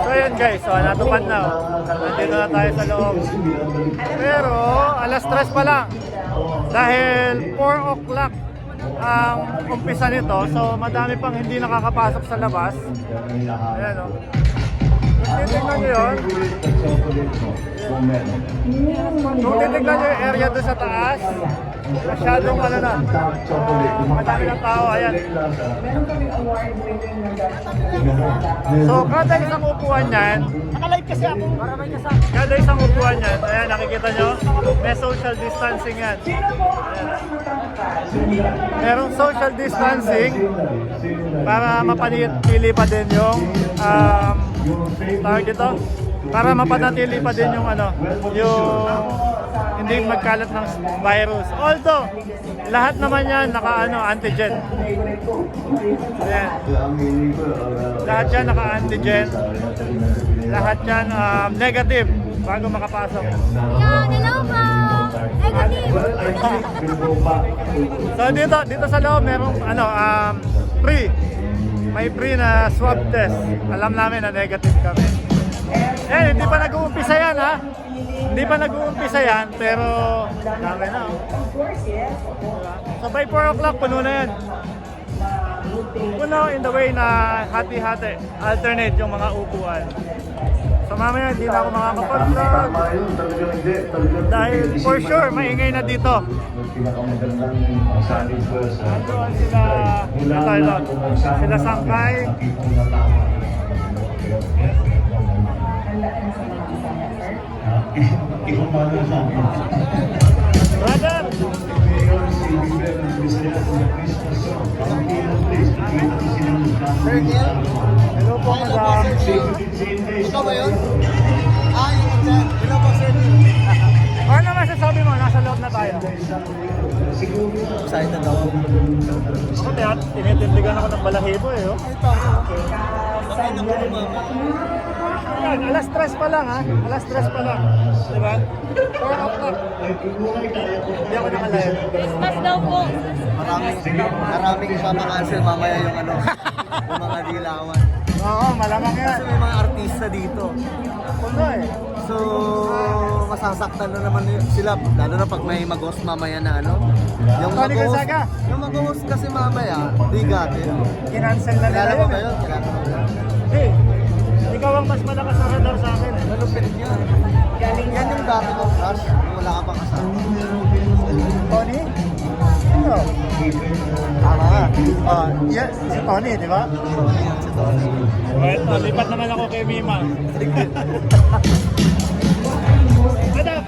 So yun guys, so natupad na. Nandito na tayo sa loob. Pero alas 3 pa lang. Dahil 4 o'clock ang umpisa nito. So madami pang hindi nakakapasok sa labas. Ayan o. Kung titignan nyo yun, kung titignan nyo yung area doon sa taas, masyadong ano na, madami ng tao, ayan. So kada isang upuan yan, Nakalive kasi ako para may kasama. kada isang upuan yan, ayan nakikita nyo, may social distancing yan. Ayan. Merong social distancing para mapanatili pa din yung tawag dito, para mapanatili pa din yung ano, yung hindi magkalat ng virus. Although lahat naman yan naka antigen. Ayan. Lahat yan naka antigen. Lahat yan negative bago makapasok. Yan, hello po! Negative! So dito sa loob merong ano free. May free na swab test. Alam namin na negative kami. Eh, hindi pa nag-uumpisa yan ha. Hindi pa nag-uumpisa yan, pero dami na. So by 4 o'clock, puno na yan. Puno in the way na hati-hati. Alternate yung mga upuan. So mamaya, hindi na ako makakapag-vlog. Dahil for sure, maingay na dito. Nandoon sila Sangkay. Brother! Hello po, madam. Ikaw ba yun? Yung dyan. Hello po, sir. Ano masasabi mo? Nasa loob na tayo. Excited ako. Ako, tinitindigan ako ng balahibo eh. Oh. Ito ako. Bakit na po mama? Ayan, alas 3 pa lang ha. Alas 3 pa lang. Diba? 4 o'clock. Hindi ako nakalive. Christmas daw po. Maraming ipapakancel mamaya yung ano, yung mga dilawan. Oo, malamang yan. Kasi may mga artista dito. Puno eh. So, masasaktan na naman sila, lalo na pag may mag-host mamaya na ano. Tony Gonzaga. Yung mag-host kasi mamaya, di gatin. Kinancel na nila Kilala mo yun ba eh. yun? Kilala mo ba yun? Hey, ikaw ang mas malakas na radar sa akin eh. Malupit yun. Yan yung dati ko crush, yung wala ka pang kasama. Tony? Ano? Tama ka. Yeah, si Tony, di ba? Si Tony. Well, lipat naman ako kay Mima. Madam,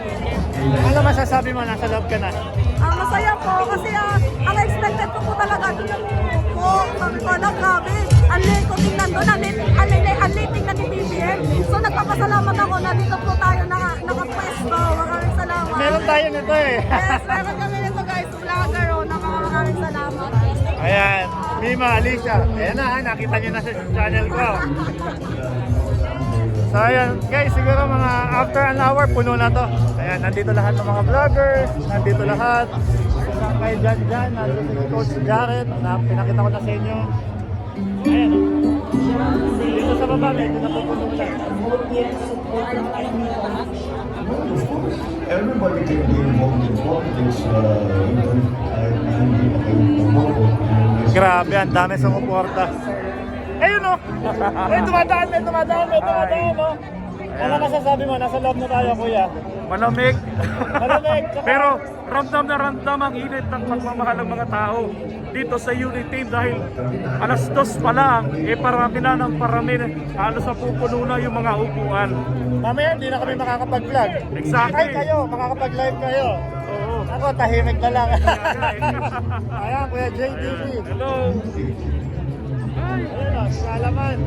ano masasabi mo? Nasa loob ka na. Masaya po kasi ang expected ko po talaga doon po, sabi ko na grabe, ang late ko tingnan doon, ang late tingnan ni BBM. So nagpapasalamat ako na dito po tayo nakapwesto. Maraming salamat. Meron tayo nito eh. Yes, meron kami nito guys, vlogger o, maraming salamat. Ayan, Mima, Alicia. Ayan na, nakita niyo na sa channel ko. So ayan, guys, siguro mga after an hour, puno na to. Ayan, nandito lahat ng mga vloggers, nandito lahat. Kay Jan, nandito si Coach Jared, na pinakita ko na sa inyo. Ayan, dito sa baba, medyo napupuno na. Everybody can be involved in politics, even hindi pa kayo pumoto. Grabe, ang dami sumuporta. Ayun o! May dumadaan o! Ano masasabi mo? Nasa loob na tayo, kuya. Malamig. Malamig. Pero ramdam na ramdam ang init ng pagmamahal ng mga tao dito sa Unity dahil alas 2 pa lang, parami na ng parami. Halos mapupuno na yung mga upuan. Mamaya hindi na kami makakapag-vlog. Exactly. Ay kayo, makakapag-live kayo. Oo. Ako, tahimik na lang. Ayan, kuya JDB. Hello. Ayun o, salaman.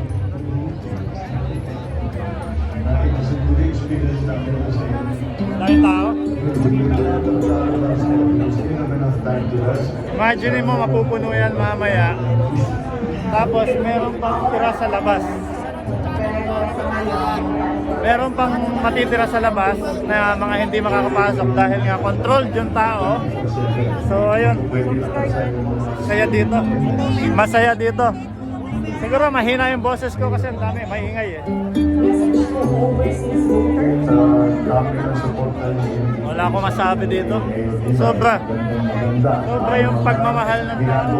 Dahil tao. Imagine mo, mapupuno yan mamaya. Tapos meron pang tira sa labas. Meron pang matitira sa labas na mga hindi makakapasok dahil nga controlled yung tao. So ayun, masaya dito. Masaya dito. Siguro mahina yung boses ko kasi ang dami, maingay eh. Sa dami ng suporta ng Unity. Wala akong masabi dito. Sobra. Sobra yung pagmamahal ng tao.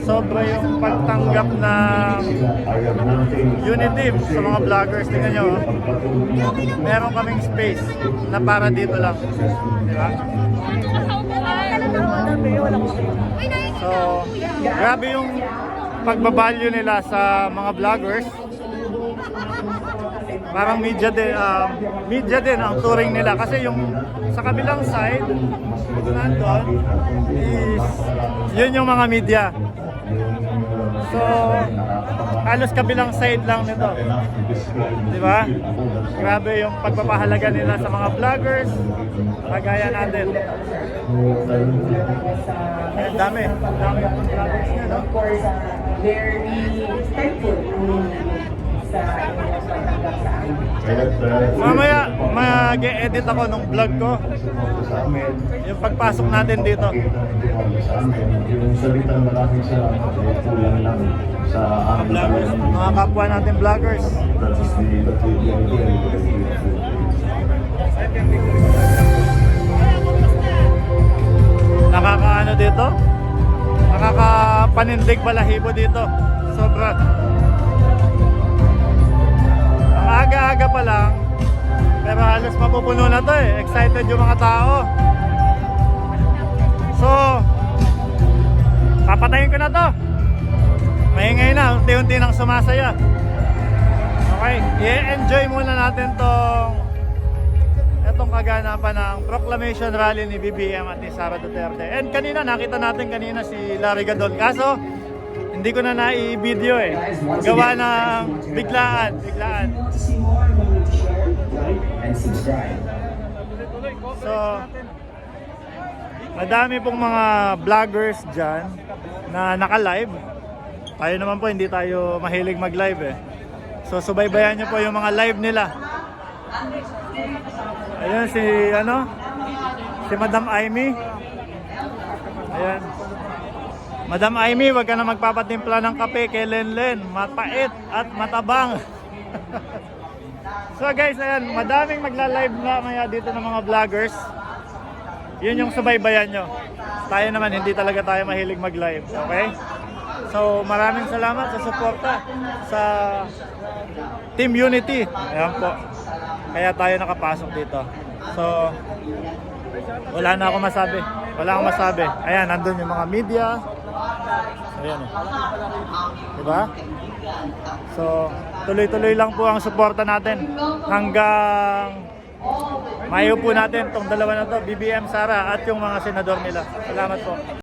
Sobra yung pagtanggap ng Unity sa mga vloggers. Tingnan nyo, oh. Meron kaming space na para dito lang. Diba? So, grabe yung pagbabalyo nila sa mga vloggers. Parang media din ang touring nila kasi yung sa kabilang side nandun is yun yung mga media. So halos kabilang side lang nito, di ba? Grabe yung pagpapahalaga nila sa mga vloggers kagaya natin. Ang dami yung vloggers nyo, no? Mamaya mag-edit ako ng vlog ko. Yung pagpasok natin dito. Yung salitang maraming salamat ay kulang lang sa aming Vloggers, mga kapwa natin vloggers. That is Nakakaano dito? Nakakapanindig balahibo dito. Sobra. Ang aga-aga pa lang, pero halos mapupuno na to eh. Excited yung mga tao. So, papatayin ko na to. Maingay na, unti-unti nang sumasaya. Okay, i-enjoy muna natin itong kaganapan ng proclamation rally ni BBM at ni Sara Duterte. And kanina, nakita natin kanina si Larry Gadon. Kaso, hindi ko na nai-video eh. Gawa ng biglaan. So, madami pong mga vloggers dyan na naka-live. Tayo naman po, hindi tayo mahilig mag-live eh. So, subaybayan nyo po yung mga live nila. Ayan si Madam Aimee. Ayan. Madam Aimee, wag ka na magpapatimpla ng kape kay Lenlen. Mapait at matabang. So guys, ayan, madaming magla-live na maya dito ng mga vloggers. Yun yung subaybayan nyo. Tayo naman, hindi talaga tayo mahilig mag-live. Okay? So maraming salamat sa suporta sa Team Unity. Ayan po. Kaya tayo nakapasok dito. So wala na akong masabi. Ayan, nandun yung mga media. Ayan o. Diba? So, tuloy-tuloy lang po ang suporta natin hanggang maiupo natin tong dalawa na to, BBM, Sara at yung mga senador nila. Salamat po.